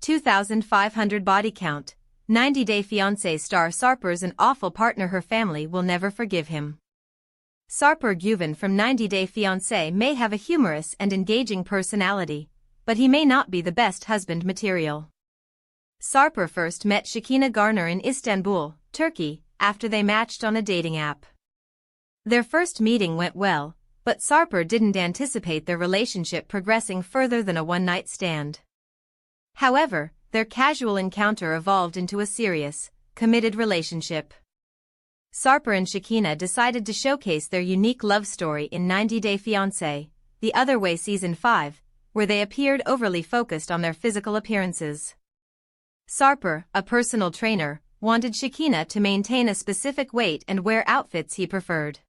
2,500 body count. 90 Day Fiancé star Sarper's an awful partner, her family will never forgive him. Sarper Guven from 90 Day Fiancé may have a humorous and engaging personality, but he may not be the best husband material. Sarper first met Shekhina Garner in Istanbul, Turkey, after they matched on a dating app. Their first meeting went well, but Sarper didn't anticipate their relationship progressing further than a one-night stand. However, their casual encounter evolved into a serious, committed relationship. Sarper and Shikina decided to showcase their unique love story in 90 Day Fiancé, The Other Way Season 5, where they appeared overly focused on their physical appearances. Sarper, a personal trainer, wanted Shekhina to maintain a specific weight and wear outfits he preferred.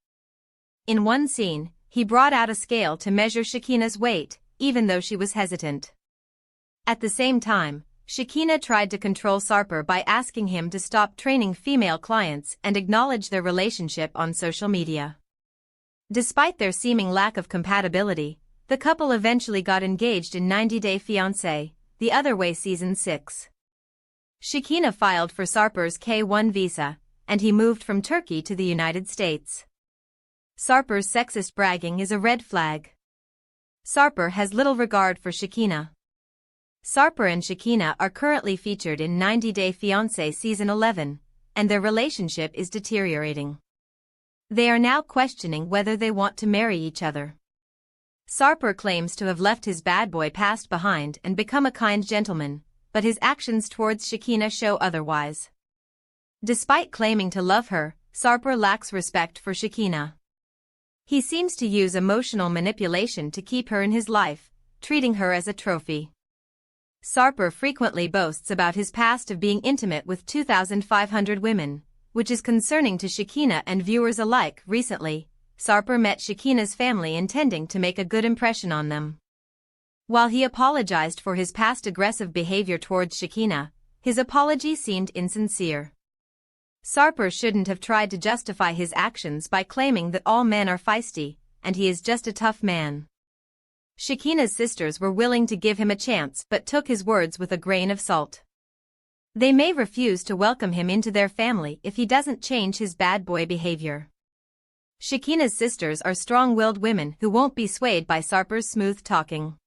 In one scene, he brought out a scale to measure Shekhina's weight, even though she was hesitant. At the same time, Shekhina tried to control Sarper by asking him to stop training female clients and acknowledge their relationship on social media. Despite their seeming lack of compatibility, the couple eventually got engaged in 90 Day Fiancé, The Other Way Season 6. Shekhina filed for Sarper's K-1 visa, and he moved from Turkey to the United States. Sarper's sexist bragging is a red flag. Sarper has little regard for Shekhina. Sarper and Shikina are currently featured in 90 Day Fiancé Season 11, and their relationship is deteriorating. They are now questioning whether they want to marry each other. Sarper claims to have left his bad boy past behind and become a kind gentleman, but his actions towards Shekhina show otherwise. Despite claiming to love her, Sarper lacks respect for Shekhina. He seems to use emotional manipulation to keep her in his life, treating her as a trophy. Sarper frequently boasts about his past of being intimate with 2,500 women, which is concerning to Shekhina and viewers alike. Recently, Sarper met Shekhina's family intending to make a good impression on them. While he apologized for his past aggressive behavior towards Shekhina, his apology seemed insincere. Sarper shouldn't have tried to justify his actions by claiming that all men are feisty, and he is just a tough man. Shekhina's sisters were willing to give him a chance but took his words with a grain of salt. They may refuse to welcome him into their family if he doesn't change his bad boy behavior. Shekhina's sisters are strong-willed women who won't be swayed by Sarper's smooth talking.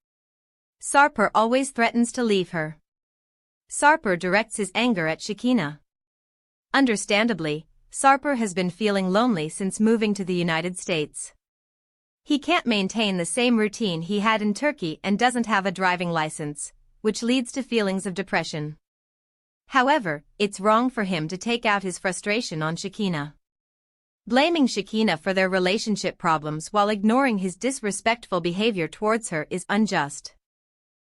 Sarper always threatens to leave her. Sarper directs his anger at Shekhina. Understandably, Sarper has been feeling lonely since moving to the United States. He can't maintain the same routine he had in Turkey and doesn't have a driving license, which leads to feelings of depression. However, it's wrong for him to take out his frustration on Shekhina. Blaming Shekhina for their relationship problems while ignoring his disrespectful behavior towards her is unjust.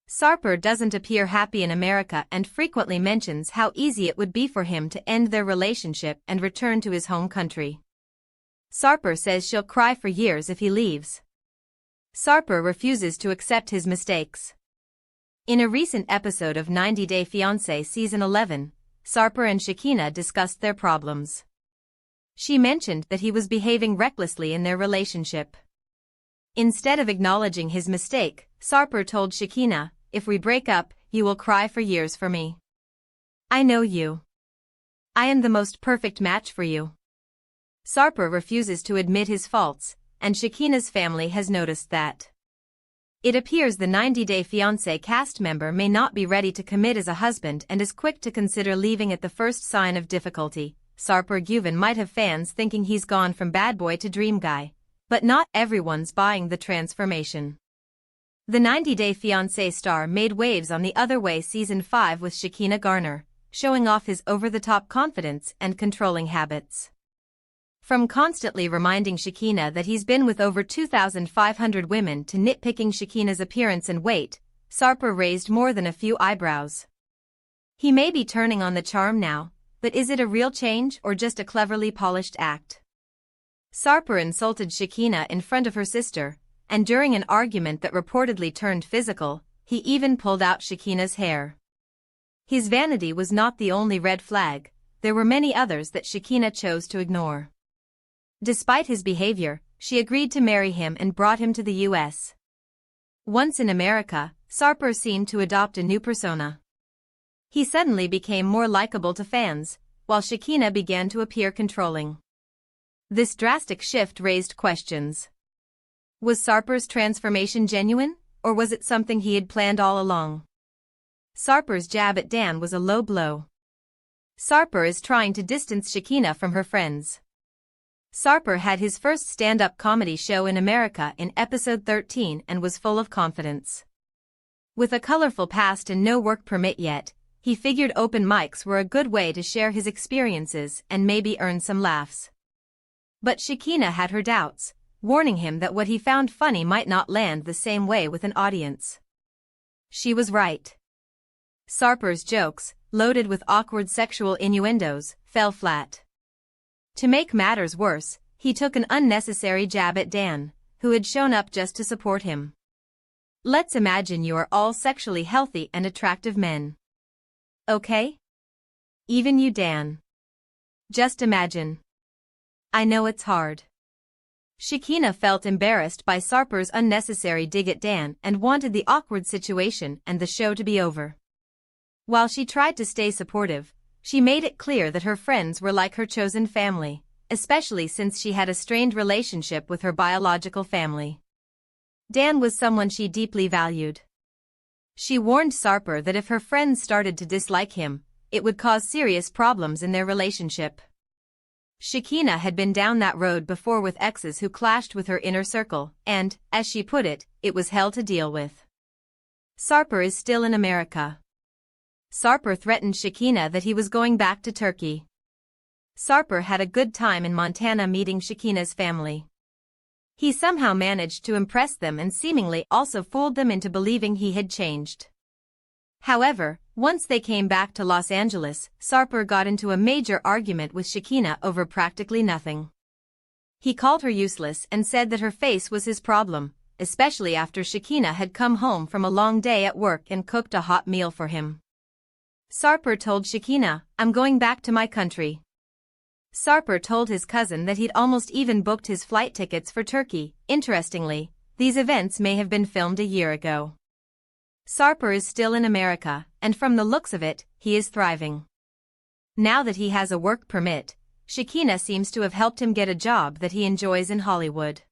Sarper doesn't appear happy in America and frequently mentions how easy it would be for him to end their relationship and return to his home country. Sarper says she'll cry for years if he leaves. Sarper refuses to accept his mistakes. In a recent episode of 90 Day Fiancé Season 11, Sarper and Shekhina discussed their problems. She mentioned that he was behaving recklessly in their relationship. Instead of acknowledging his mistake, Sarper told Shekhina, "If we break up, you will cry for years for me. I know you. I am the most perfect match for you." Sarper refuses to admit his faults, and Shekhina's family has noticed that. It appears the 90 Day Fiancé cast member may not be ready to commit as a husband and is quick to consider leaving at the first sign of difficulty. Sarper Guven might have fans thinking he's gone from bad boy to dream guy, but not everyone's buying the transformation. The 90 Day Fiancé star made waves on The Other Way Season 5 with Shekhina Garner, showing off his over-the-top confidence and controlling habits. From constantly reminding Shekhina that he's been with over 2,500 women to nitpicking Shekhina's appearance and weight, Sarper raised more than a few eyebrows. He may be turning on the charm now, but is it a real change or just a cleverly polished act? Sarper insulted Shekhina in front of her sister, and during an argument that reportedly turned physical, he even pulled out Shekhina's hair. His vanity was not the only red flag, there were many others that Shekhina chose to ignore. Despite his behavior, she agreed to marry him and brought him to the U.S. Once in America, Sarper seemed to adopt a new persona. He suddenly became more likable to fans, while Shekhina began to appear controlling. This drastic shift raised questions. Was Sarper's transformation genuine, or was it something he had planned all along? Sarper's jab at Dan was a low blow. Sarper is trying to distance Shekhina from her friends. Sarper had his first stand-up comedy show in America in episode 13 and was full of confidence. With a colorful past and no work permit yet, he figured open mics were a good way to share his experiences and maybe earn some laughs. But Shekhina had her doubts, warning him that what he found funny might not land the same way with an audience. She was right. Sarper's jokes, loaded with awkward sexual innuendos, fell flat. To make matters worse, he took an unnecessary jab at Dan, who had shown up just to support him. Let's imagine you are all sexually healthy and attractive men. Okay? Even you, Dan. Just imagine. I know it's hard. Shekhina felt embarrassed by Sarper's unnecessary dig at Dan and wanted the awkward situation and the show to be over. While she tried to stay supportive, she made it clear that her friends were like her chosen family, especially since she had a strained relationship with her biological family. Dan was someone she deeply valued. She warned Sarper that if her friends started to dislike him, it would cause serious problems in their relationship. Shekhina had been down that road before with exes who clashed with her inner circle, and, as she put it, it was hell to deal with. Sarper is still in America. Sarper threatened Shekhina that he was going back to Turkey. Sarper had a good time in Montana meeting Shekhina's family. He somehow managed to impress them and seemingly also fooled them into believing he had changed. However, once they came back to Los Angeles, Sarper got into a major argument with Shekhina over practically nothing. He called her useless and said that her face was his problem, especially after Shekhina had come home from a long day at work and cooked a hot meal for him. Sarper told Shekhina, "I'm going back to my country." Sarper told his cousin that he'd almost even booked his flight tickets for Turkey. Interestingly, these events may have been filmed a year ago. Sarper is still in America, and from the looks of it, he is thriving. Now that he has a work permit, Shekhina seems to have helped him get a job that he enjoys in Hollywood.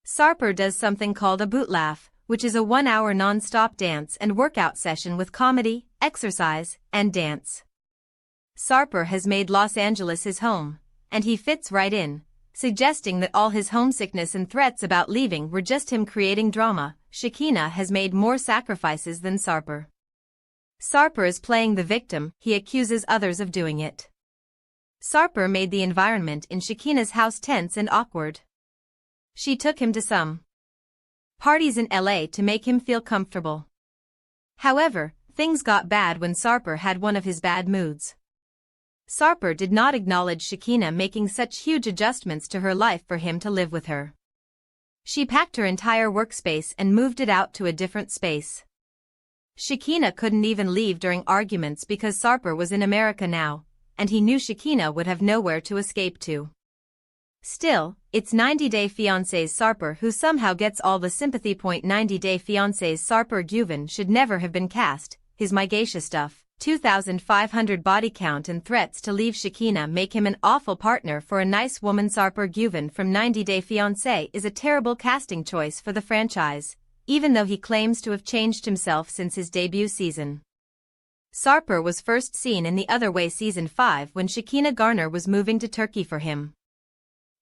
Sarper does something called a boot laugh, which is a 1-hour non-stop dance and workout session with comedy, exercise, and dance. Sarper has made Los Angeles his home, and he fits right in, suggesting that all his homesickness and threats about leaving were just him creating drama. Shekhina has made more sacrifices than Sarper. Sarper is playing the victim, he accuses others of doing it. Sarper made the environment in Shekhina's house tense and awkward. She took him to some parties in LA to make him feel comfortable. However, things got bad when Sarper had one of his bad moods. Sarper did not acknowledge Shekhina making such huge adjustments to her life for him to live with her. She packed her entire workspace and moved it out to a different space. Shekhina couldn't even leave during arguments because Sarper was in America now, and he knew Shekhina would have nowhere to escape to. Still, it's 90 Day Fiancé's Sarper who somehow gets all the sympathy. 90 Day Fiancé's Sarper Guven should never have been cast. His Mygacia stuff, 2,500 body count and threats to leave Shekhina make him an awful partner for a nice woman. Sarper Guven from 90 Day Fiancé is a terrible casting choice for the franchise, even though he claims to have changed himself since his debut season. Sarper was first seen in The Other Way Season 5 when Shekhina Garner was moving to Turkey for him.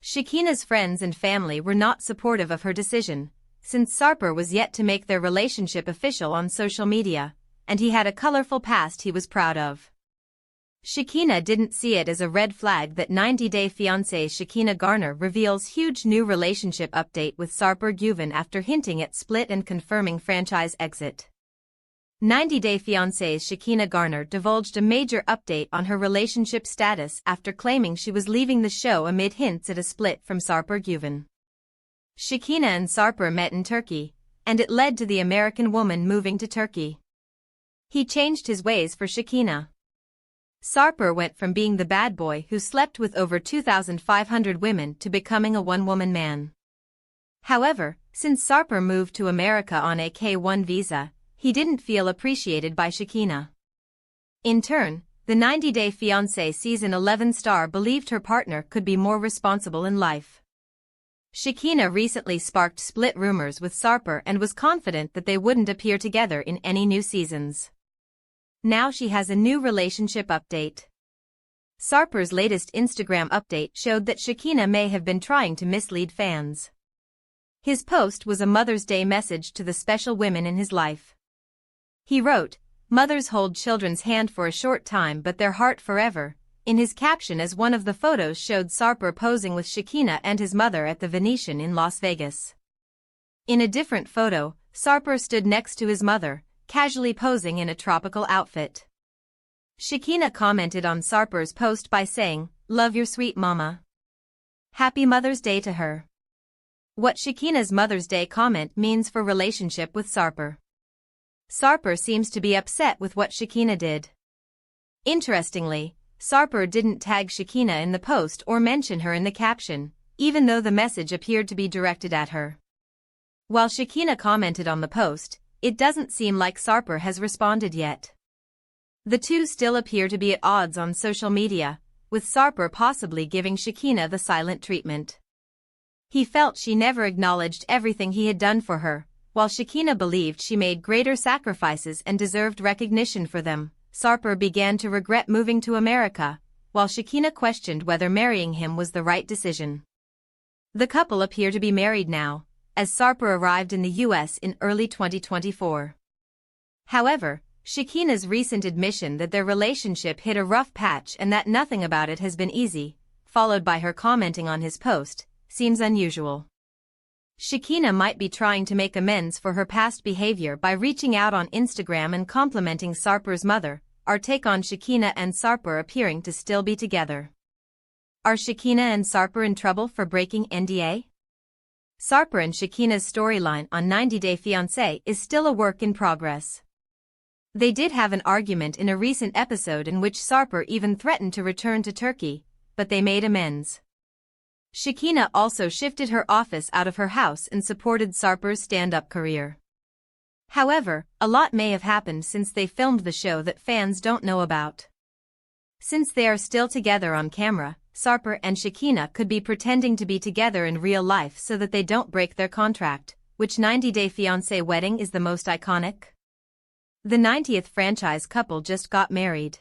Shekhina's friends and family were not supportive of her decision, since Sarper was yet to make their relationship official on social media, and he had a colorful past he was proud of. Shekhina didn't see it as a red flag that 90 Day Fiancé's Shekhina Garner reveals huge new relationship update with Sarper Guven after hinting at split and confirming franchise exit. 90 Day Fiancé's Shekhina Garner divulged a major update on her relationship status after claiming she was leaving the show amid hints at a split from Sarper Guven. Shekhina and Sarper met in Turkey, and it led to the American woman moving to Turkey. He changed his ways for Shekhina. Sarper went from being the bad boy who slept with over 2,500 women to becoming a one-woman man. However, since Sarper moved to America on a K-1 visa, he didn't feel appreciated by Shekhina. In turn, the 90 Day Fiancé Season 11 star believed her partner could be more responsible in life. Shekhina recently sparked split rumors with Sarper and was confident that they wouldn't appear together in any new seasons. Now she has a new relationship update. Sarper's latest Instagram update showed that Shekhina may have been trying to mislead fans. His post was a Mother's Day message to the special women in his life. He wrote, "Mothers hold children's hand for a short time but their heart forever," in his caption, as one of the photos showed Sarper posing with Shekhina and his mother at the Venetian in Las Vegas. In a different photo, Sarper stood next to his mother, casually posing in a tropical outfit. Shekhina commented on Sarper's post by saying, "Love your sweet mama. Happy Mother's Day to her." What Shekhina's Mother's Day comment means for relationship with Sarper. Sarper seems to be upset with what Shekhina did. Interestingly, Sarper didn't tag Shekhina in the post or mention her in the caption, even though the message appeared to be directed at her. While Shekhina commented on the post, it doesn't seem like Sarper has responded yet. The two still appear to be at odds on social media, with Sarper possibly giving Shekhina the silent treatment. He felt she never acknowledged everything he had done for her, while Shekhina believed she made greater sacrifices and deserved recognition for them. Sarper began to regret moving to America, while Shekhina questioned whether marrying him was the right decision. The couple appear to be married now, as Sarper arrived in the US in early 2024. However, Shekhina's recent admission that their relationship hit a rough patch and that nothing about it has been easy, followed by her commenting on his post, seems unusual. Shekhina might be trying to make amends for her past behavior by reaching out on Instagram and complimenting Sarper's mother. Our take on Shekhina and Sarper appearing to still be together. Are Shekhina and Sarper in trouble for breaking NDA? Sarper and Shekhina's storyline on 90 Day Fiancé is still a work in progress. They did have an argument in a recent episode in which Sarper even threatened to return to Turkey, but they made amends. Shekhina also shifted her office out of her house and supported Sarper's stand-up career. However, a lot may have happened since they filmed the show that fans don't know about. Since they are still together on camera, Sarper and Shekhina could be pretending to be together in real life so that they don't break their contract. Which 90 Day Fiancé wedding is the most iconic? The 90th franchise couple just got married.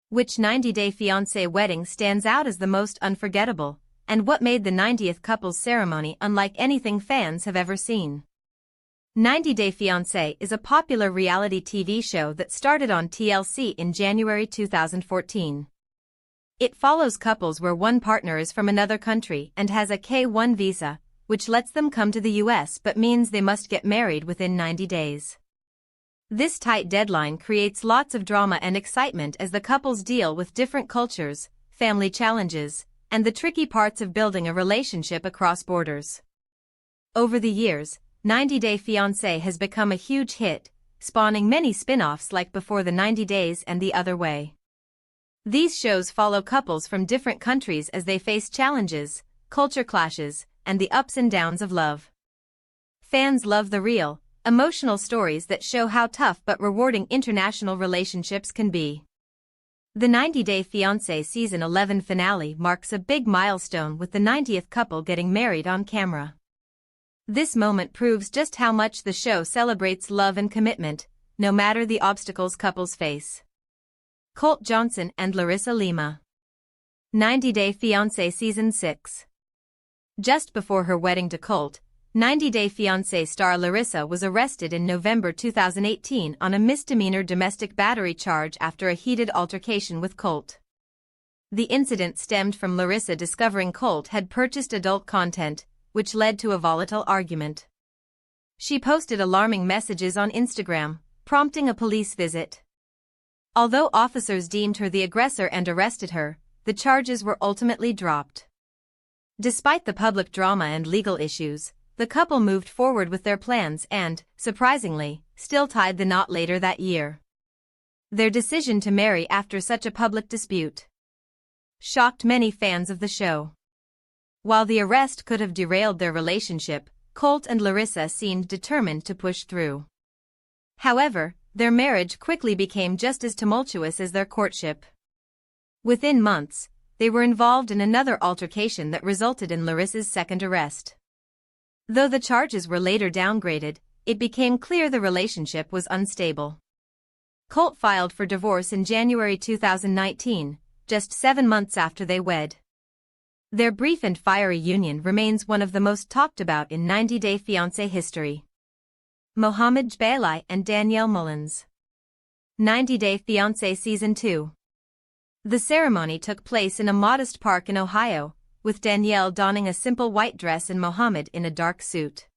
Which 90 Day Fiancé wedding stands out as the most unforgettable? And what made the 90th couple's ceremony unlike anything fans have ever seen? 90 Day Fiancé is a popular reality TV show that started on TLC in January 2014. It follows couples where one partner is from another country and has a K-1 visa, which lets them come to the US but means they must get married within 90 days. This tight deadline creates lots of drama and excitement as the couples deal with different cultures, family challenges, and the tricky parts of building a relationship across borders. Over the years, 90 Day Fiancé has become a huge hit, spawning many spin-offs like Before the 90 Days and The Other Way. These shows follow couples from different countries as they face challenges, culture clashes, and the ups and downs of love. Fans love the real, emotional stories that show how tough but rewarding international relationships can be. The 90 Day Fiancé Season 11 finale marks a big milestone with the 90th couple getting married on camera. This moment proves just how much the show celebrates love and commitment, no matter the obstacles couples face. Colt Johnson and Larissa Lima. 90 Day Fiancé Season 6. Just before her wedding to Colt, 90 Day Fiancé star Larissa was arrested in November 2018 on a misdemeanor domestic battery charge after a heated altercation with Colt. The incident stemmed from Larissa discovering Colt had purchased adult content, which led to a volatile argument. She posted alarming messages on Instagram, prompting a police visit. Although officers deemed her the aggressor and arrested her, the charges were ultimately dropped. Despite the public drama and legal issues, the couple moved forward with their plans and, surprisingly, still tied the knot later that year. Their decision to marry after such a public dispute shocked many fans of the show. While the arrest could have derailed their relationship, Colt and Larissa seemed determined to push through. However, Their marriage quickly became just as tumultuous as their courtship. Within months, they were involved in another altercation that resulted in Larissa's second arrest. Though the charges were later downgraded, it became clear the relationship was unstable. Colt filed for divorce in January 2019, just 7 months after they wed. Their brief and fiery union remains one of the most talked about in 90 Day Fiancé history. Mohamed Jbaili and Danielle Mullins. 90 Day Fiancé Season 2. The ceremony took place in a modest park in Ohio, with Danielle donning a simple white dress and Mohamed in a dark suit.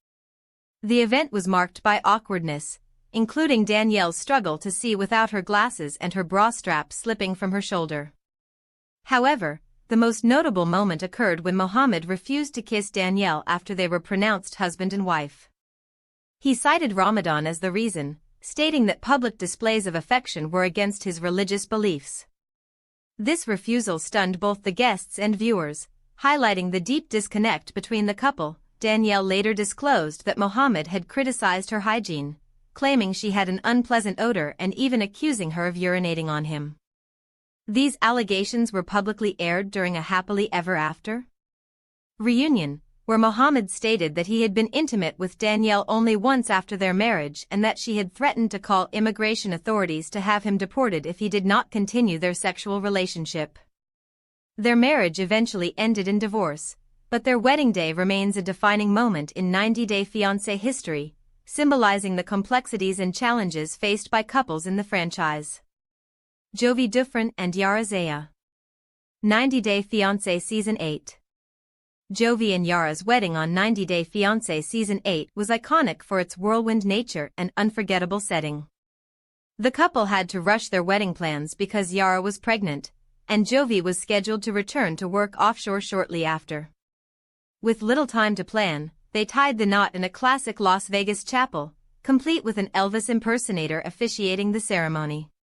The event was marked by awkwardness, including Danielle's struggle to see without her glasses and her bra strap slipping from her shoulder. However, the most notable moment occurred when Mohamed refused to kiss Danielle after they were pronounced husband and wife. He cited Ramadan as the reason, stating that public displays of affection were against his religious beliefs. This refusal stunned both the guests and viewers, highlighting the deep disconnect between the couple. Danielle later disclosed that Mohamed had criticized her hygiene, claiming she had an unpleasant odor and even accusing her of urinating on him. These allegations were publicly aired during a happily ever after reunion, where Mohamed stated that he had been intimate with Danielle only once after their marriage and that she had threatened to call immigration authorities to have him deported if he did not continue their sexual relationship. Their marriage eventually ended in divorce, but their wedding day remains a defining moment in 90 Day Fiancé history, symbolizing the complexities and challenges faced by couples in the franchise. Jovi Dufresne and Yara Zaya. 90 Day Fiancé Season 8. Jovi and Yara's wedding on 90 Day Fiancé Season 8 was iconic for its whirlwind nature and unforgettable setting. The couple had to rush their wedding plans because Yara was pregnant, and Jovi was scheduled to return to work offshore shortly after. With little time to plan, they tied the knot in a classic Las Vegas chapel, complete with an Elvis impersonator officiating the ceremony.